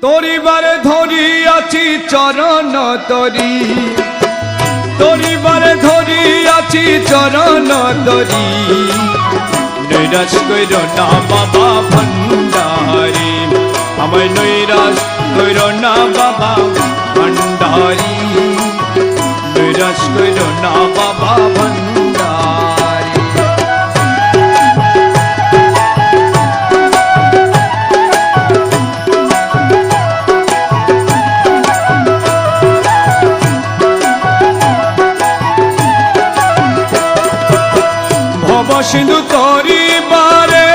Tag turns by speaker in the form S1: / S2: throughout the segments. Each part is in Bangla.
S1: তোরিবারে ধরিয়াছি চরণ তরি, তোরিবারে ধরিয়াছি চরণ তরি। নৈরাশ কইর না বাবা ভান্ডারি, আমায় নৈরাশ কইর না বাবা ভান্ডারি, নৈরাশ কইর না বাবা ভান্ডারি। ভব সিন্ধু তরিবারে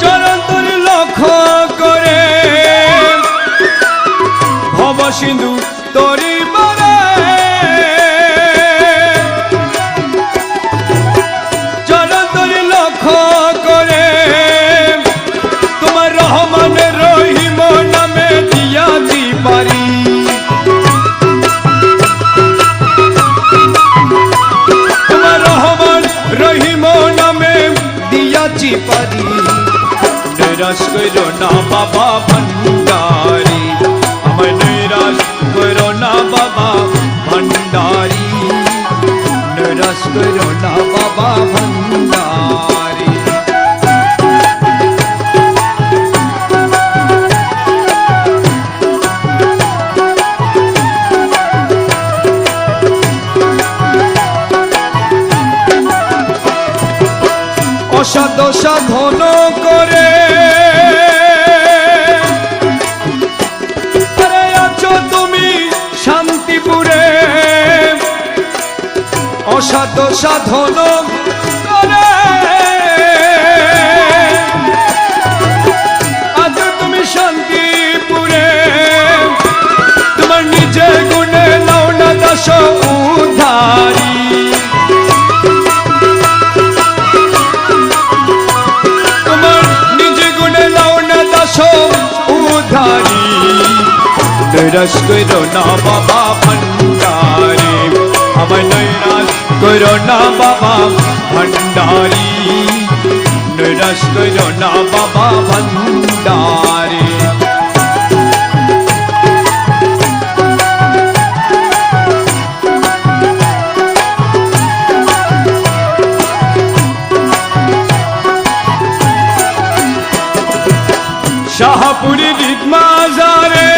S1: চরণ তরি লক্ষ্য করে, ভব সিন্ধু তরিবারে চরণ তরি লক্ষ্য করে। তোমার রহমান রহিম নামে দিয়াছি পারি, রহিম নামে দিয়াছি পারি। নৈরাশ কইর না বাবা ভান্ডারি, আমায় নৈরাশ কইর না বাবা ভান্ডারি, নৈরাশ কইর না বাবা ভান্ডারি। অসাধ্য সাধন করে আছো তুমি শান্তিপুরে, অসাধ্য সাধন করে আছো তুমি শান্তিপুরে। তোমার নিজে গুণে নাও না দাস উদ্ধারি, উদ্ধারি। নৈরাশ কইর না বাবা ভান্ডারি, আমায় নৈরাশ কইর না বাবা ভান্ডারি, নৈরাশ কইর না বাবা ভান্ডারি। শাহপুরি ঈদ মাজারে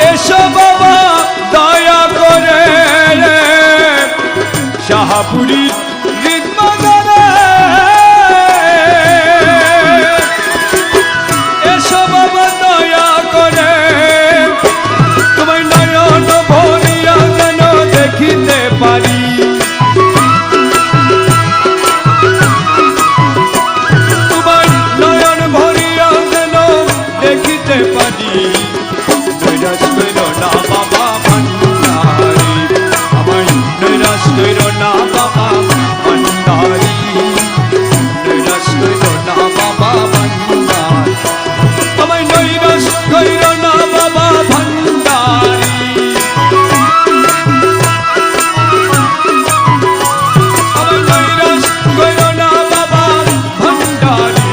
S1: এসো বাবা দয়া করে, শাহপুরি ঈদ মাজারে এসো বাবা দয়া করে। তোমায় নয়ন ভরিয়া যেন দেখিতে পারি, দেখিতে পারি। নৈরাশ কইর না বাবা ভান্ডারি, আমায় নৈরাশ কইর না বাবা ভান্ডারি, নৈরাশ কইর না বাবা ভান্ডারি, আমায় নৈরাশ কইর না বাবা ভান্ডারি, আমায় নৈরাশ কইর না বাবা ভান্ডারি,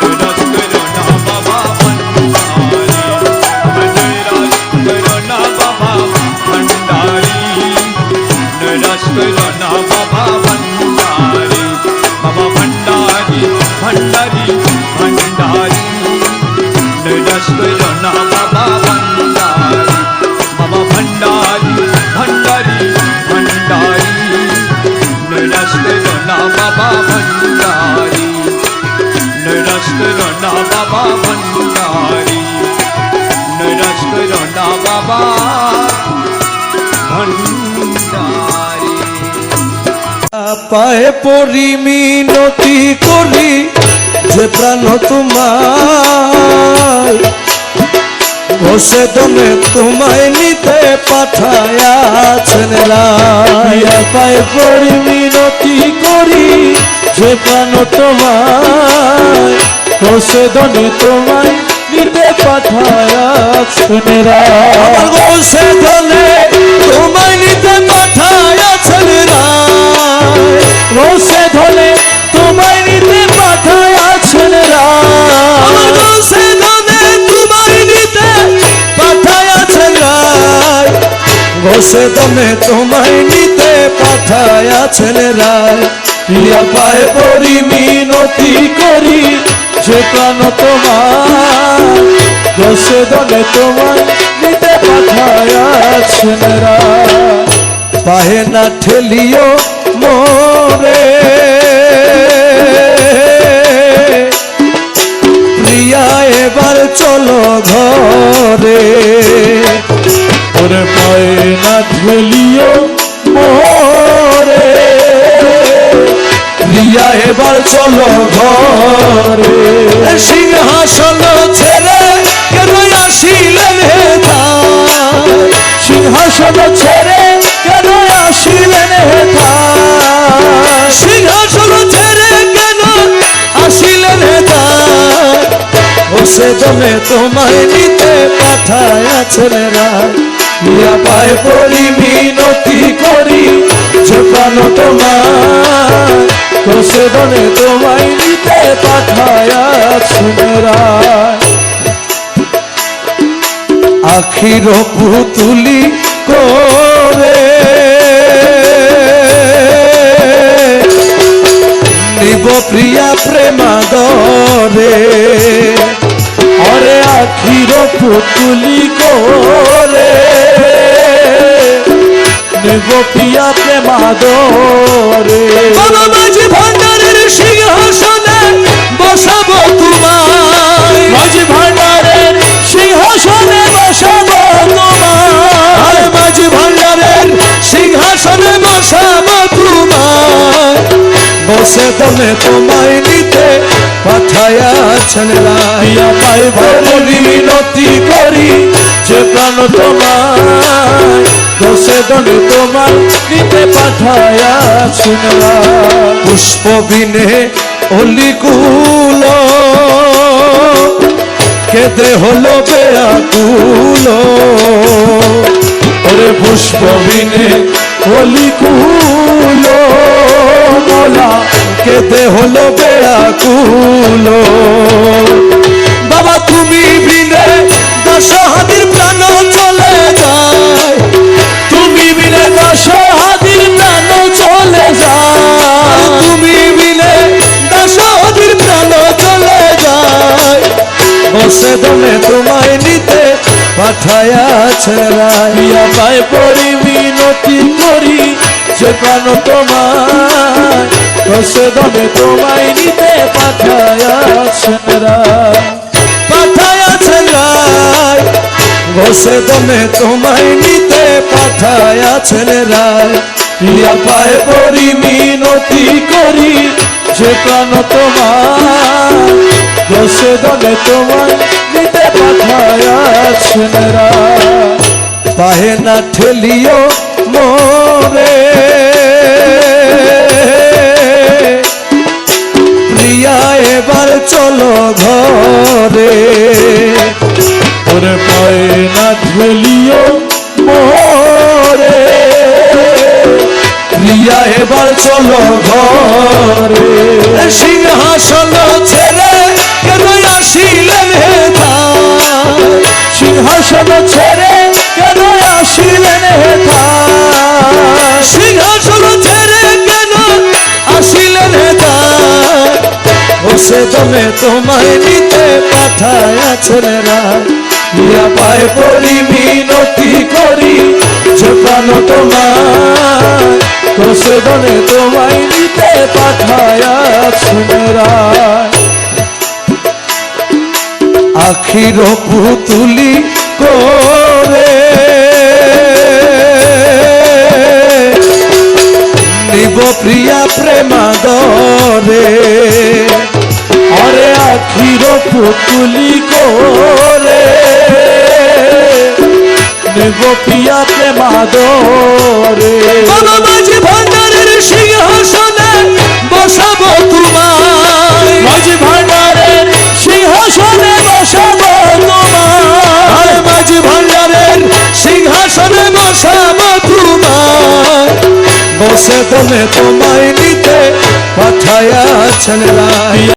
S1: নৈরাশ কইর না বাবা ভান্ডারি, আমায় নৈরাশ কইর না বাবা ভান্ডারি, নৈরাশ কইর না বাবা ভান্ডারি, বাবা ভান্ডারি ভান্ডারি ভান্ডারি, নৈরাশ কইর না বাবা ভান্ডারি, বাবা ভান্ডারি ভান্ডারি ভান্ডারি, নৈরাশ কইর না বাবা ভান্ডারি, নৈরাশ কইর না বাবা ভান্ডারি, নৈরাশ কইর না বাবা ভান্ডারি।
S2: পায়ে পড়ি মিনতি করি যে প্রাণ তোমার, ঘষে দমে তোমায় নিতে পাঠায়াছেন রায়। পায়ে পড়ি মিনতি করি যে প্রাণ তোমার, ঘষে দমে তোমায় নিতে পাঠায়াছেন রায়। ঘষে দমে তোমায় নিতে পাঠায়াছেন রায়। ধনে তোমায় নিতে পাঠায়াছেন রায় বসে ধনে তোমায় নিতে পাঠায়াছেন রায় বসে ধনে তোমায় নিতে পাঠায়াছেন রায় প্রিয়া পায়ে পড়ি মিনতি করি যে প্রাণ তোমার বসে ধনে তোমায় নিতে পাঠায়াছেন রায় পাহে না ঠেলিও মোরে প্রিয়া এবার চলো ঘরে ওরে পায়ে না ঠেলিও মোরে প্রিয়া এবার চলো ঘরে সিংহাসন ছেড়ে কেন আসিলেন হে ধায় সিংহাসন ছেড়ে কেন আসিলেন হে ধায় সিংহাসন ছেড়ে কেন আসিলেন হে ধায় বসে দমে তোমায় নিতে পাঠায়াছেন রায় প্রিয়া পায়ে পড়ি মিনতি করি যে প্রাণ তোমার বসে দমে তোমায় নিতে পাঠায়াছেন রায় আখির পুতুলি করে নিব প্রিয়া প্রেমাদরে অরে আখির পুতুলি করে নিব প্রিয়া প্রেমাদরে বাবা মাঝি ভান্ডারের সিংহাসনে বসাবো তোমায় মাঝি ভান্ডারের সিংহাসনে বসাবো তোমায় মাঝি ভান্ডারের সিংহাসনে বসাবো তোমায় বসে দমে তোমায় নিতে পাঠায়াছেন রাইয়া পাই ভরি মিনতি করি যে প্রাণ তোমায় বসে দমে তোমায় নিতে পাঠায়াছেন পুষ্প বিনে অলিকুল কেঁদে হলো বেয়াকুল ওরে পুষ্প বিনে অলিকুল মোলা কেঁদে হলো বেয়াকুল বাবা তুমি বিনে দশ হাতির প্রাণ চলে যায় তুমি বিনে দশ হাতির প্রাণ চলে যায় তুমি বিনে দশ হাতির প্রাণ চলে যায় বসে দমে তোমায় নিতে পাঠায়াছেন রাইয়া পায়ে পড়ি মিনতি করি যে প্রাণ তোমায় বসে দমে তোমায় নিতে পাঠায়াছেন রায় পাঠায়াছেন রায় বসে দমে তোমায় নিতে পাঠায়াছেন রায় প্রিয়া পায়ে পড়ি মিনতি করি যে প্রাণ তোমায় বসে দমে তোমায় নিতে পাঠায়াছেন রায় পাহে না ঠেলিও মোরে প্রিয়া এবার চলো ঘরে ওরে পায়ে না ঠেলিও মোরে প্রিয়া এবার চলো ঘরে সিংহাসন ছেড়ে কেন আসিলেন হে ধায় সিংহাসন ছেড়ে কেন আসিলেন হে ধায় সিংহাসন ছেড়ে কেন আসিলেন হে ধায় বসে দমে তোমায় নিতে পাঠায়াছেন রায় প্রিয়া পায়ে পড়ি মিনতি করি যে প্রাণ তোমায় বসে দমে তোমায় নিতে পাঠায়াছেন রায় আখির পুতুলি করে নিব প্রিয়া প্রেমাদরে অরে আখির পুতুলি করে নিব প্রিয়া প্রেমাদরে বাবা মাঝি ভান্ডারের সিংহাসনে বসাবো তোমায় মাঝি ভান্ডারের সিংহাসনে বসাবো তোমায় মাঝি ভান্ডারের সিংহাসনে বসাবো তোমায় বসে দমে তোমায় নিতে আছেন রায়